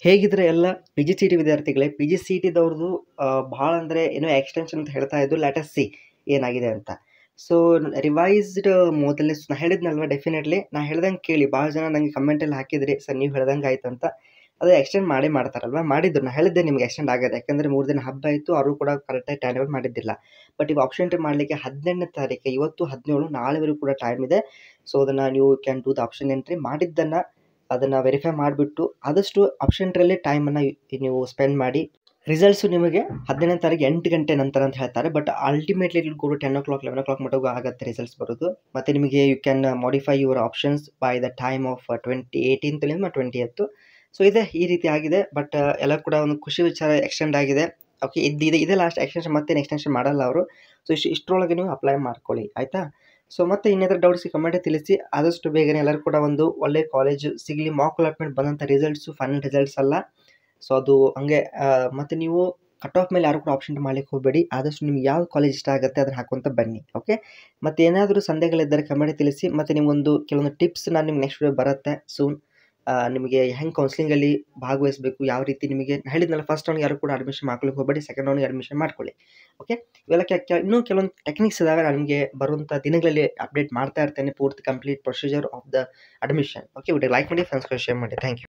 ಹೇಗಿದ್ರೆ ಎಲ್ಲ P G C T ವಿದ್ಯಾರ್ಥಿಗಳೇ, P G C ಟಿದವ್ರದ್ದು ಭಾಳ ಅಂದರೆ ಏನೋ ಎಕ್ಸ್ಟೆನ್ಷನ್ ಅಂತ ಹೇಳ್ತಾ ಇದ್ದು. ಲೆಟ್ ಅಸ್ ಸಿ ಏನಾಗಿದೆ ಅಂತ. ಸೊ ರಿವೈಸ್ಡ್ ಮೊದಲನೇ ನಾ ಹೇಳಿದ್ನಲ್ವ, ಡೆಫಿನೆಟ್ಲಿ ನಾ ಹೇಳ್ದಂಗೆ ಕೇಳಿ. ಭಾಳ ಜನ ನನಗೆ ಕಮೆಂಟಲ್ಲಿ ಹಾಕಿದ್ರಿ, ಸರ್ ನೀವು ಹೇಳ್ದಂಗೆ ಆಯ್ತು ಅಂತ. ಅದು ಎಕ್ಸ್ಟೆಂಡ್ ಮಾಡ್ತಾರಲ್ವ, ಮಾಡಿದ್ರು. ನಾನು ಹೇಳಿದ್ದೆ ನಿಮ್ಗೆ ಎಕ್ಸ್ಟೆಂಡ್ ಆಗಿದೆ, ಯಾಕಂದರೆ 3 ದಿನ ಹಬ್ಬ ಇತ್ತು, ಅವರು ಕೂಡ ಕರೆಕ್ಟಾಗಿ ಟೈಮ್ ಟೇಬಲ್ ಮಾಡಿದ್ದಿಲ್ಲ. ಬಟ್ ಈಗ ಆಪ್ಷನ್ ಎಂಟ್ರಿ ಮಾಡಲಿಕ್ಕೆ 18ನೇ ತಾರೀಕು, ಇವತ್ತು 17, ನಾಳೆವರೆಗೂ ಕೂಡ ಟೈಮ್ ಇದೆ. ಸೊ ಅದನ್ನು ನೀವು can do the option entry. ಮಾಡಿದ್ದನ್ನು ಅದನ್ನು ವೆರಿಫೈ ಮಾಡಿಬಿಟ್ಟು ಆದಷ್ಟು ಆಪ್ಷನ್ ಎಂಟ್ರಿಯಲ್ಲಿ ಟೈಮನ್ನು ನೀವು ಸ್ಪೆಂಡ್ ಮಾಡಿ. ರಿಸಲ್ಟ್ಸು ನಿಮಗೆ 17ನೇ ತಾರೀಕು 8 ಗಂಟೆ ನಂತರ ಅಂತ ಹೇಳ್ತಾರೆ. ಬಟ್ ಅಲ್ಟಿಮೇಟ್ಲಿ ಇಟ್ ಕೂಡ 10 o'clock 11 o'clock ಮಟ್ಟಿಗೂ ಆಗುತ್ತೆ ರಿಸಲ್ಟ್ಸ್ ಬರೋದು. ಮತ್ತು ನಿಮಗೆ you can modify your options by the time of 18th 20th. So ಈ ರೀತಿ ಆಗಿದೆ. ಬಟ್ ಎಲ್ಲ ಕೂಡ ಒಂದು ಖುಷಿ ವಿಚಾರ, ಎಕ್ಸ್ಟೆಂಡ್ ಆಗಿದೆ. ಓಕೆ, ಇದೇ ಲಾಸ್ಟ್ ಎಕ್ಸ್ಟೆನ್ಷನ್, ಮತ್ತೇನು ಎಕ್ಸ್ಟೆನ್ಷನ್ ಮಾಡಲ್ಲ ಅವರು. ಸೊ ಇಷ್ಟರೊಳಗೆ ನೀವು ಅಪ್ಲೈ ಮಾಡ್ಕೊಳ್ಳಿ, ಆಯಿತಾ. ಸೊ ಮತ್ತೆ ಇನ್ನೇನಾದರೂ ಡೌಟ್ಸ್ ಕಮೆಂಟ್ ತಿಳಿಸಿ. ಆದಷ್ಟು ಬೇಗನೆ ಎಲ್ಲರೂ ಕೂಡ ಒಂದು ಒಳ್ಳೆ ಕಾಲೇಜ್ ಸಿಗಲಿ. ಮಾಕ್ ಅಲಾಟ್ಮೆಂಟ್ ಬಂದಂಥ ರಿಸಲ್ಟ್ಸು ಫೈನಲ್ ರಿಸಲ್ಟ್ಸ್ ಅಲ್ಲ. ಸೊ ಅದು ಹಂಗೆ. ಮತ್ತು ನೀವು ಕಟ್ ಆಫ್ ಮೇಲೆ ಯಾರು ಕೂಡ ಆಪ್ಷನ್ ಮಾಡಲಿಕ್ಕೆ ಹೋಗಬೇಡಿ. ಆದಷ್ಟು ನಿಮ್ಗೆ ಯಾವ ಕಾಲೇಜ್ ಇಷ್ಟ ಆಗುತ್ತೆ ಅದನ್ನು ಹಾಕ್ಕೊಂತ ಬನ್ನಿ. ಓಕೆ, ಮತ್ತು ಏನಾದರೂ ಸಂದೇಹಗಳಿದ್ದರೆ ಕಮೆಂಟ್ ತಿಳಿಸಿ. ಮತ್ತು ನಿಮಗೊಂದು ಕೆಲವೊಂದು ಟಿಪ್ಸ್ ನಾನು ನಿಮ್ಗೆ ನೆಕ್ಸ್ಟ್ ವಿಡಿಯೋ ಬರುತ್ತೆ ಸೂನ್. ನಿಮಗೆ ಹೆಂಗೆ ಕೌನ್ಸಿಲಿಂಗಲ್ಲಿ ಭಾಗವಹಿಸಬೇಕು, ಯಾವ ರೀತಿ ನಿಮಗೆ ಹೇಳಿದ್ನಲ್ಲ, ಫಸ್ಟ್ ರೌಂಡ್ ಯಾರು ಕೂಡ ಅಡ್ಮಿಷನ್ ಮಾಡ್ಕೊಳ್ಳಿಕ್ಕೆ ಹೋಗಬೇಡಿ, ಸೆಕೆಂಡ್ ರೌಂಡ್ಗೆ ಅಡ್ಮಿಷನ್ ಮಾಡ್ಕೊಳ್ಳಿ. ಓಕೆ, ಇವೆಲ್ಲ ಇನ್ನೂ ಕೆಲವೊಂದು ಟೆಕ್ನಿಕ್ಸ್ ಇದ್ದಾವೆ, ನನಗೆ ಬರುವಂಥ ದಿನಗಳಲ್ಲಿ ಅಪ್ಡೇಟ್ ಮಾಡ್ತಾ ಇರ್ತೇನೆ, ಪೂರ್ತಿ complete procedure of the admission. Okay, video like ಮಾಡಿ, ಫ್ರೆಂಡ್ಸ್ಗಳು ಶೇರ್ ಮಾಡಿ. Thank you.